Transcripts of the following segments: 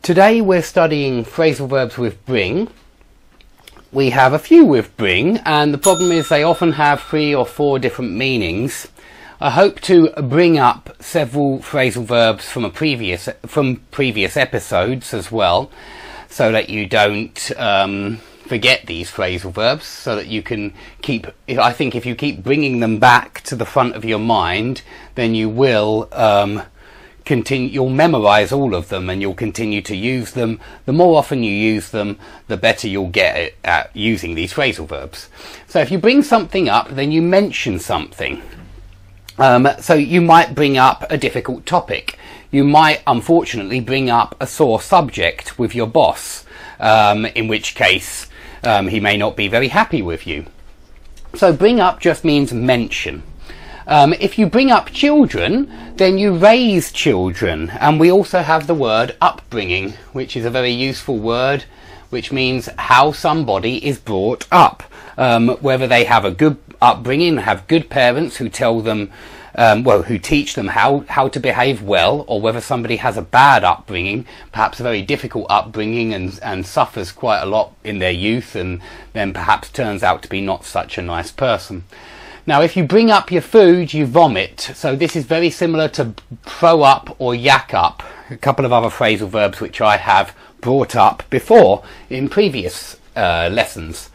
Today we're studying phrasal verbs with bring. We have a few with bring, and the problem is they often have 3 or 4 different meanings. I hope to bring up several phrasal verbs from previous episodes as well, so that you don't forget these phrasal verbs, so that you can keep, I think if you keep bringing them back to the front of your mind, then you will you'll memorize all of them and you'll continue to use them. The more often you use them, the better you'll get at using these phrasal verbs. So if you bring something up, then you mention something. So you might bring up a difficult topic. You might, unfortunately, bring up a sore subject with your boss, in which case he may not be very happy with you. So bring up just means mention. If you bring up children, then you raise children, and we also have the word upbringing, which is a very useful word, which means how somebody is brought up, whether they have a good upbringing, have good parents who tell them, who teach them how to behave well, or whether somebody has a bad upbringing, perhaps a very difficult upbringing, and suffers quite a lot in their youth, and then perhaps turns out to be not such a nice person. Now, if you bring up your food, you vomit. So this is very similar to throw up or yak up, a couple of other phrasal verbs which I have brought up before in previous lessons.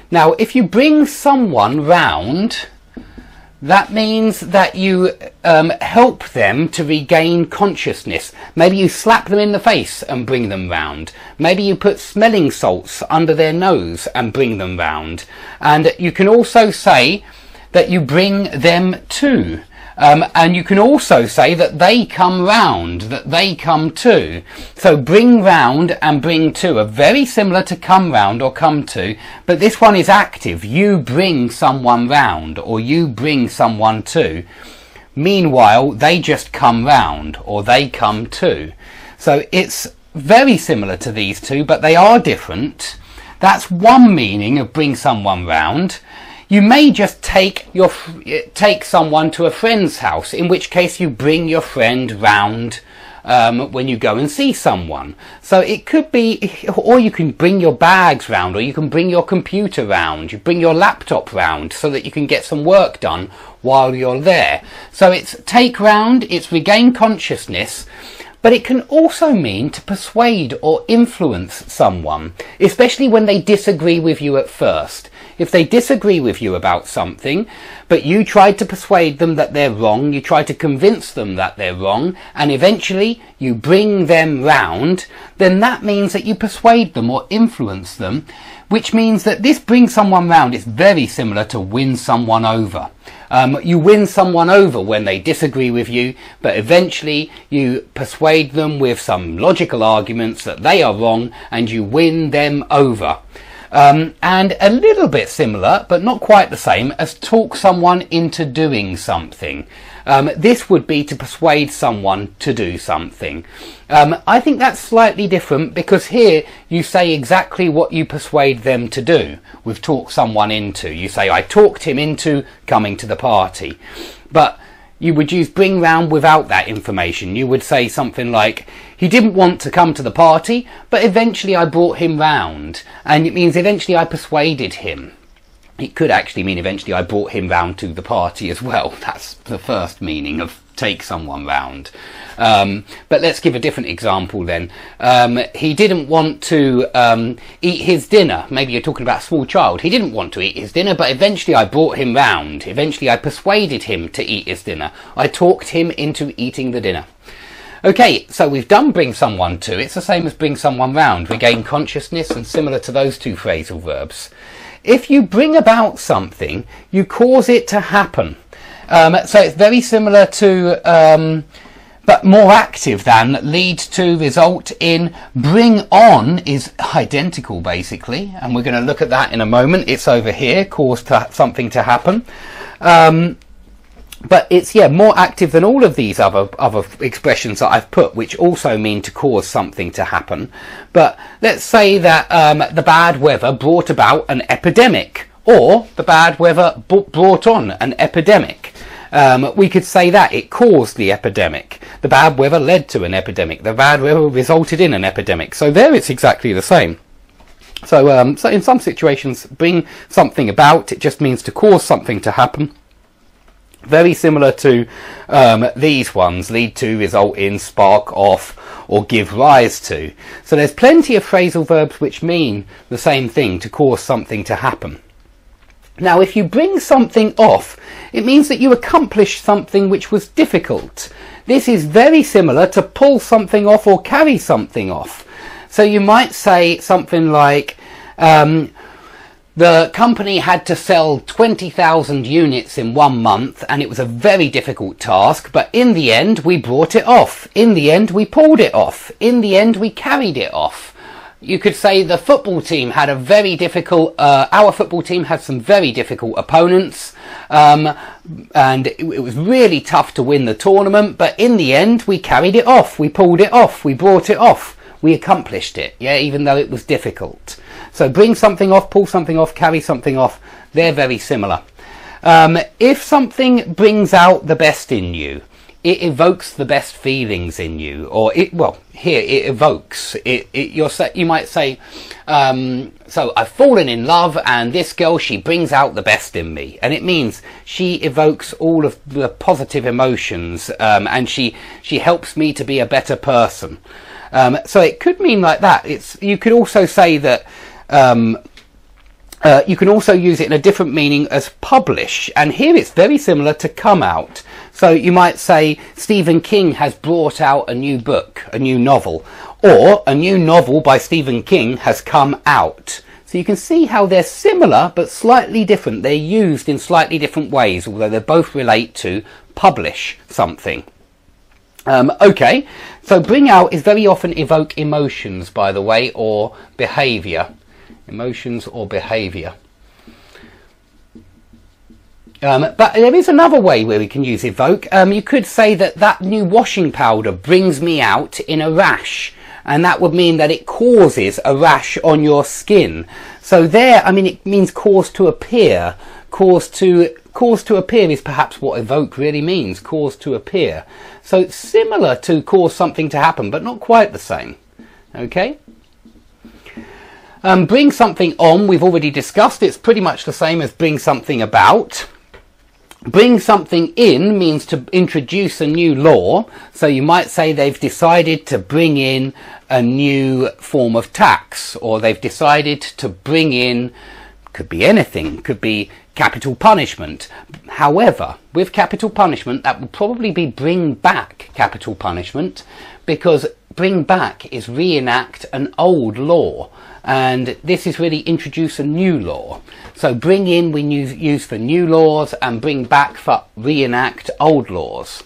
Now, if you bring someone round, that means that you help them to regain consciousness. Maybe you slap them in the face and bring them round. Maybe you put smelling salts under their nose and bring them round. And you can also say that you bring them to. And you can also say that they come round, that they come to. So bring round and bring to are very similar to come round or come to, but this one is active. You bring someone round, or you bring someone to. Meanwhile, they just come round, or they come to. So it's very similar to these two, but they are different. That's one meaning of bring someone round. You may just take someone to a friend's house, in which case you bring your friend round when you go and see someone. So it could be, or you can bring your bags round, or you can bring your computer round, you bring your laptop round so that you can get some work done while you're there. So it's take round, it's regain consciousness, but it can also mean to persuade or influence someone, especially when they disagree with you at first. If they disagree with you about something, but you try to persuade them that they're wrong, you try to convince them that they're wrong, and eventually you bring them round, then that means that you persuade them or influence them, which means that this bring someone round is very similar to win someone over. You win someone over when they disagree with you, but eventually you persuade them with some logical arguments that they are wrong, and you win them over. And a little bit similar, but not quite the same, as talk someone into doing something. This would be to persuade someone to do something. I think that's slightly different, because here you say exactly what you persuade them to do with talk someone into. You say, I talked him into coming to the party. But you would use bring round without that information. You would say something like, he didn't want to come to the party, but eventually I brought him round. And it means eventually I persuaded him. It could actually mean eventually I brought him round to the party as well. That's the first meaning of take someone round. But let's give a different example then. He didn't want to eat his dinner. Maybe you're talking about a small child. He didn't want to eat his dinner, but eventually I brought him round. Eventually I persuaded him to eat his dinner. I talked him into eating the dinner. Okay, so we've done bring someone to. It's the same as bring someone round. Regain consciousness, and similar to those two phrasal verbs. If you bring about something, you cause it to happen. So it's very similar to, but more active than, lead to, result in. Bring on is identical, basically, and we're going to look at that in a moment. It's over here, cause something to happen. But it's, more active than all of these other expressions that I've put, which also mean to cause something to happen. But let's say that the bad weather brought about an epidemic, or the bad weather brought on an epidemic. We could say that it caused the epidemic. The bad weather led to an epidemic. The bad weather resulted in an epidemic. So there it's exactly the same. So, so in some situations, bring something about, it just means to cause something to happen. Very similar to these ones, lead to, result in, spark off, or give rise to. So there's plenty of phrasal verbs which mean the same thing, to cause something to happen. Now, if you bring something off, it means that you accomplished something which was difficult. This is very similar to pull something off or carry something off. So you might say something like, the company had to sell 20,000 units in 1 month, and it was a very difficult task, but in the end we brought it off. In the end we pulled it off. In the end we carried it off. You could say the football team had a very difficult, our football team had some very difficult opponents, and it was really tough to win the tournament, but in the end we carried it off, we pulled it off, we brought it off, we accomplished it, yeah, even though it was difficult. So bring something off, pull something off, carry something off, they're very similar. If something brings out the best in you, it evokes the best feelings in you, or here it evokes. You might say, so I've fallen in love, and this girl, she brings out the best in me, and it means she evokes all of the positive emotions, and she helps me to be a better person. So it could mean like that. You could also say that. You can also use it in a different meaning as publish, and here it's very similar to come out. So you might say Stephen King has brought out a new book, a new novel, or a new novel by Stephen King has come out. So you can see how they're similar but slightly different. They're used in slightly different ways, although they both relate to publish something. Okay, so bring out is very often evoke emotions, by the way, or behaviour. Emotions or behaviour. But there is another way where we can use evoke. You could say that new washing powder brings me out in a rash, and that would mean that it causes a rash on your skin. So there, I mean, it means cause to appear. Cause to appear is perhaps what evoke really means, cause to appear. So it's similar to cause something to happen, but not quite the same. Okay? Bring something on, we've already discussed. It's pretty much the same as bring something about. Bring something in means to introduce a new law. So you might say they've decided to bring in a new form of tax, or they've decided to bring in, could be anything, could be capital punishment. However, with capital punishment, that would probably be bring back capital punishment, because bring back is reenact an old law. And this is really introduce a new law. So bring in we use for new laws, and bring back for reenact old laws.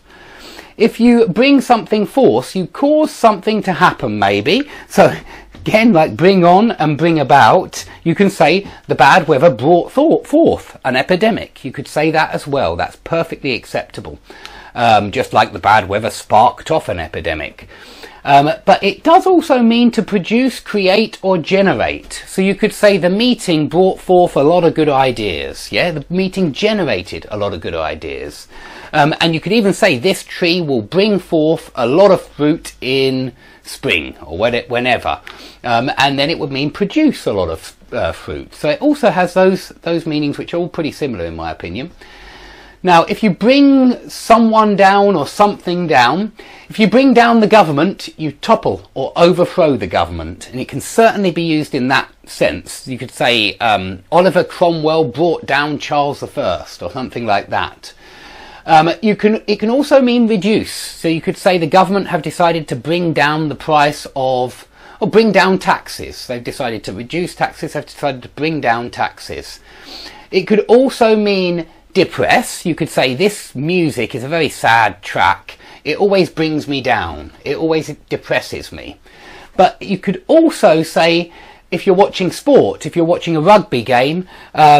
If you bring something forth, you cause something to happen maybe. So again, like bring on and bring about, you can say the bad weather brought forth an epidemic. You could say that as well. That's perfectly acceptable. Just like the bad weather sparked off an epidemic. But it does also mean to produce, create, or generate. So you could say the meeting brought forth a lot of good ideas. Yeah, the meeting generated a lot of good ideas. And you could even say this tree will bring forth a lot of fruit in spring, or whenever. And then it would mean produce a lot of fruit. So it also has those meanings, which are all pretty similar in my opinion. Now, if you bring someone down or something down, if you bring down the government, you topple or overthrow the government. And it can certainly be used in that sense. You could say Oliver Cromwell brought down Charles I, or something like that. It can also mean reduce. So you could say the government have decided to bring down the price of, or bring down taxes. They've decided to reduce taxes, they've decided to bring down taxes. It could also mean depress. You could say this music is a very sad track. It always brings me down. It always depresses me. But you could also say, if you're watching sport, if you're watching a rugby game,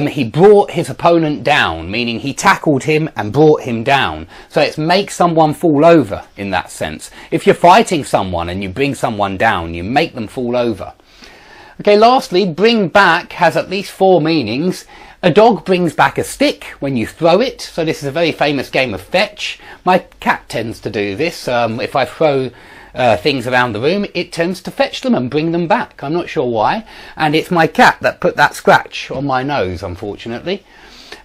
he brought his opponent down, meaning he tackled him and brought him down. So it's make someone fall over in that sense. If you're fighting someone and you bring someone down, you make them fall over. Okay, lastly, bring back has at least 4 meanings. A dog brings back a stick when you throw it. So this is a very famous game of fetch. My cat tends to do this. If I throw things around the room, it tends to fetch them and bring them back. I'm not sure why. And it's my cat that put that scratch on my nose, unfortunately.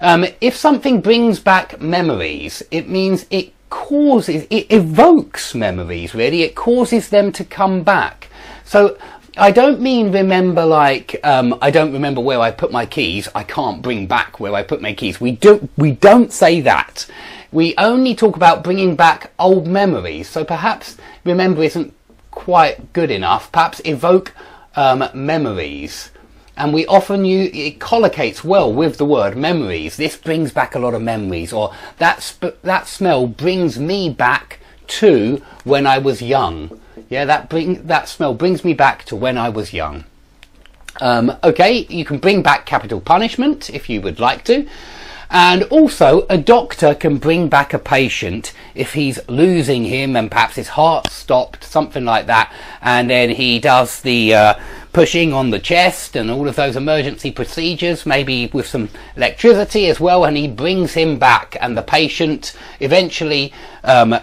If something brings back memories, it means it evokes memories, really. It causes them to come back. So I don't mean remember like, I don't remember where I put my keys. I can't bring back where I put my keys. We don't say that. We only talk about bringing back old memories. So perhaps remember isn't quite good enough. Perhaps evoke memories. And we often use, it collocates well with the word memories. This brings back a lot of memories, or that smell brings me back to when I was young. Yeah, that smell brings me back to when I was young. Okay, you can bring back capital punishment if you would like to. And also, a doctor can bring back a patient if he's losing him and perhaps his heart stopped, something like that. And then he does the pushing on the chest and all of those emergency procedures, maybe with some electricity as well, and he brings him back, and the patient eventually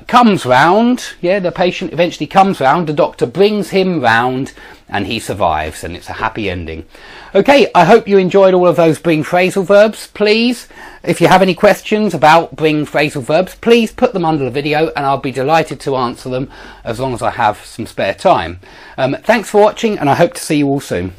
comes round. Yeah, the patient eventually comes round, the doctor brings him round, and he survives, and it's a happy ending. Okay, I hope you enjoyed all of those bring phrasal verbs. Please, if you have any questions about bring phrasal verbs, please put them under the video and I'll be delighted to answer them as long as I have some spare time. Thanks for watching, and I hope to see you all soon.